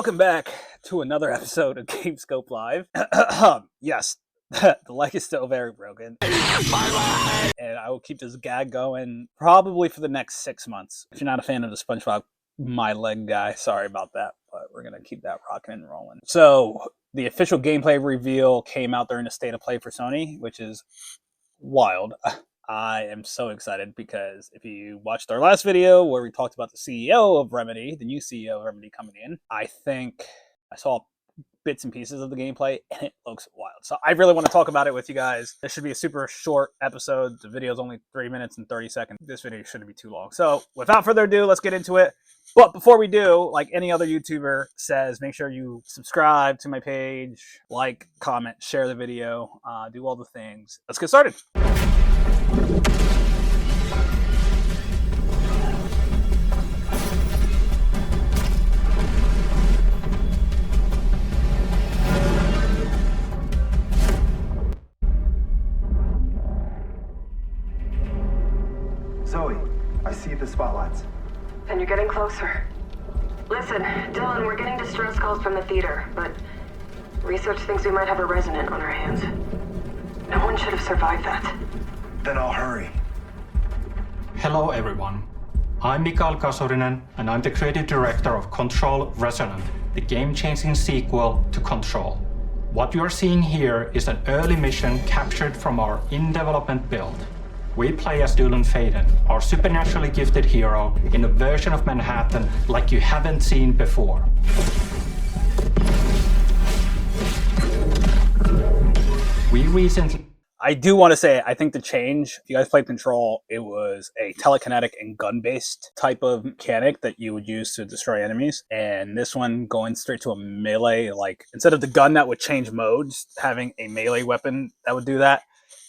Welcome back to another episode of GameScope Live. Yes, the leg is still very broken. And I will keep this gag going probably for the next 6 months. If you're not a fan of the SpongeBob My Leg guy, sorry about that, but we're going to keep that rocking and rolling. So, the official gameplay reveal came out during the State of Play for Sony, which is wild. I am so excited because if you watched our last video where we talked about the CEO of Remedy, the new CEO of Remedy coming in, I think I saw bits and pieces of the gameplay and it looks wild. So I really want to talk about it with you guys. This should be a super short episode. The video is only 3 minutes and 30 seconds. This video shouldn't be too long. So without further ado, let's get into it. But before we do, like any other YouTuber says, make sure you subscribe to my page, like, comment, share the video, do all the things. Let's get started. Zoe, I see the spotlights. And you're getting closer. Listen, Dylan, we're getting distress calls from the theater, but research thinks we might have a resonant on our hands. No one should have survived that. Then I'll hurry. Hello everyone. I'm Mikael Kasurinen, and I'm the creative director of Control Resonant, the game-changing sequel to Control. What you are seeing here is an early mission captured from our in-development build. We play as Dylan Faden, our supernaturally gifted hero, in a version of Manhattan like you haven't seen before. We recently... I do want to say, I think the change, if you guys played Control, it was a telekinetic and gun-based type of mechanic that you would use to destroy enemies. And this one, going straight to a melee, like, instead of the gun that would change modes, having a melee weapon that would do that,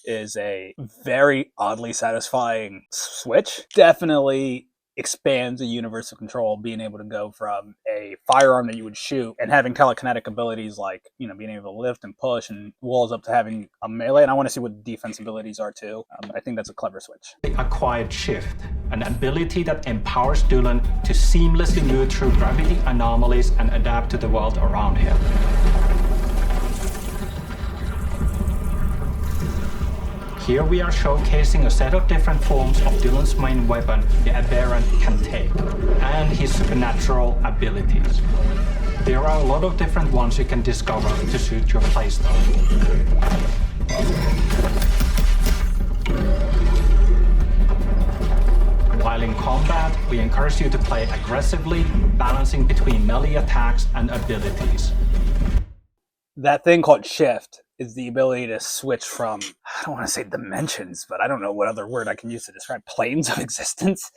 is a very oddly satisfying switch. Definitely expands the universe of Control, being able to go from a firearm that you would shoot and having telekinetic abilities like, you know, being able to lift and push and walls up to having a melee. And I want to see what the defense abilities are too. I think that's a clever switch. Acquired Shift, an ability that empowers Dylan to seamlessly move through gravity anomalies and adapt to the world around him. Here we are showcasing a set of different forms of Dylan's main weapon, the Aberrant can take, and his supernatural abilities. There are a lot of different ones you can discover to suit your playstyle. While in combat, we encourage you to play aggressively, balancing between melee attacks and abilities. That thing called Shift is the ability to switch from, I don't want to say dimensions, but I don't know what other word I can use to describe planes of existence.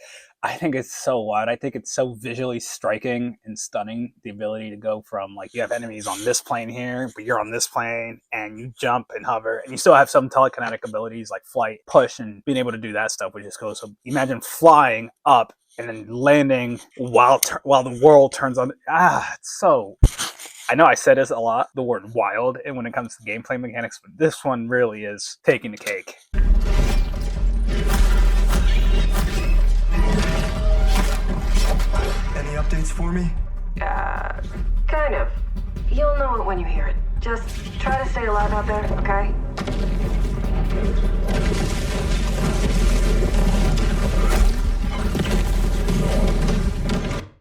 I think it's so wild. I think it's so visually striking and stunning, the ability to go from, like, you have enemies on this plane here, but you're on this plane, and you jump and hover, and you still have some telekinetic abilities like flight, push, and being able to do that stuff, which just goes, so imagine flying up and then landing while the world turns on. It's so... I know I said this a lot, the word wild, and when it comes to gameplay mechanics, but this one really is taking the cake. Any updates for me? Kind of. You'll know it when you hear it. Just try to stay alive out there, okay?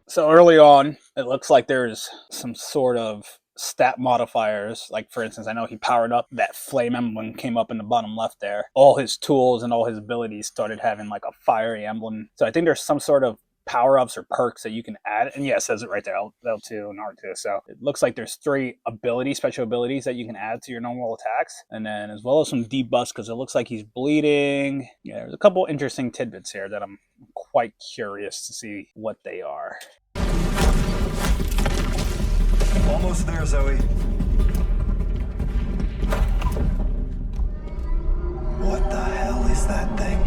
So early on, it looks like there's some sort of stat modifiers. Like, for instance, I know he powered up, that flame emblem came up in the bottom left there. All his tools and all his abilities started having like a fiery emblem. So I think there's some sort of power-ups or perks that you can add. And yeah, it says it right there, L2 and R2. So it looks like there's 3 special abilities that you can add to your normal attacks. And then as well as some debuffs, because it looks like he's bleeding. Yeah, there's a couple interesting tidbits here that I'm quite curious to see what they are. Almost there, Zoe. What the hell is that thing?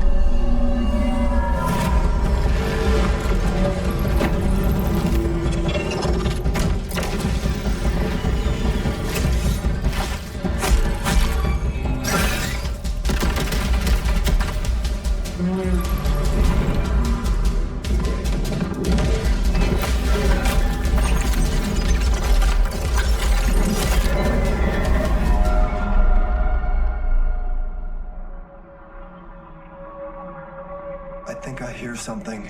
something.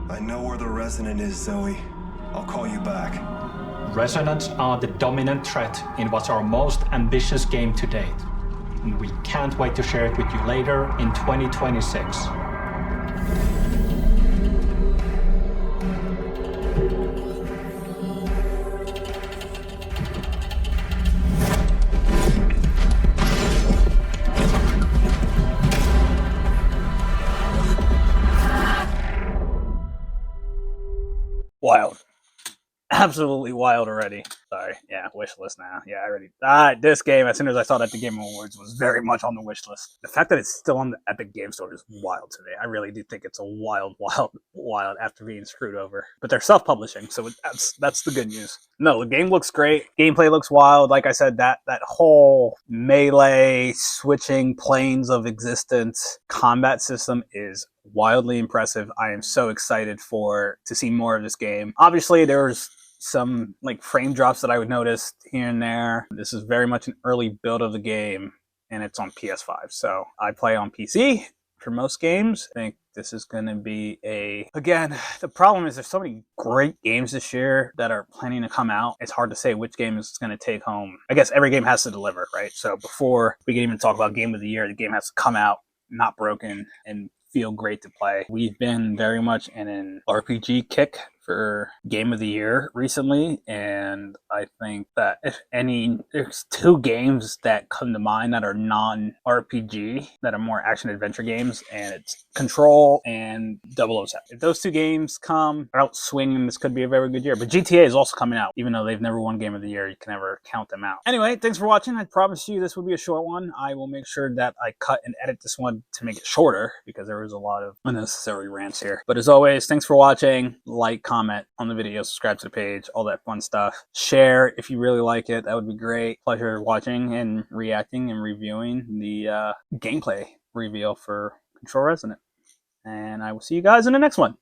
I know where the Resonant is, Zoe. I'll call you back. Resonants are the dominant threat in what's our most ambitious game to date. And we can't wait to share it with you later in 2026. Wild. Absolutely wild already. Sorry. Yeah, wish list now. Yeah, I already. This game, as soon as I saw that at the Game Awards, was very much on the wish list. The fact that it's still on the Epic Game Store is wild to me. I really do think it's a wild after being screwed over. But they're self-publishing, so that's the good news. No, the game looks great. Gameplay looks wild. Like I said, that whole melee switching planes of existence combat system is wildly impressive. I am so excited to see more of this game. Obviously, there's some like frame drops that I would notice here and there. This is very much an early build of the game, and it's on PS5. So I play on PC for most games. I think this is going to be again, the problem is there's so many great games this year that are planning to come out. It's hard to say which game is going to take home. I guess every game has to deliver, right? So before we can even talk about Game of the Year, the game has to come out not broken and feel great to play. We've been very much in an RPG kick for Game of the Year recently, and I think that if any, there's two games that come to mind that are non-RPG, that are more action-adventure games, and it's Control and 007. If those two games come out swinging, this could be a very good year. But GTA is also coming out. Even though they've never won Game of the Year, you can never count them out. Anyway, thanks for watching. I promise you this will be a short one. I will make sure that I cut and edit this one to make it shorter, because there was a lot of unnecessary rants here. But as always, thanks for watching. Like, comment on the video, subscribe to the page, all that fun stuff. Share if you really like it. That would be great. Pleasure watching and reacting and reviewing the gameplay reveal for Control Resonant. And I will see you guys in the next one.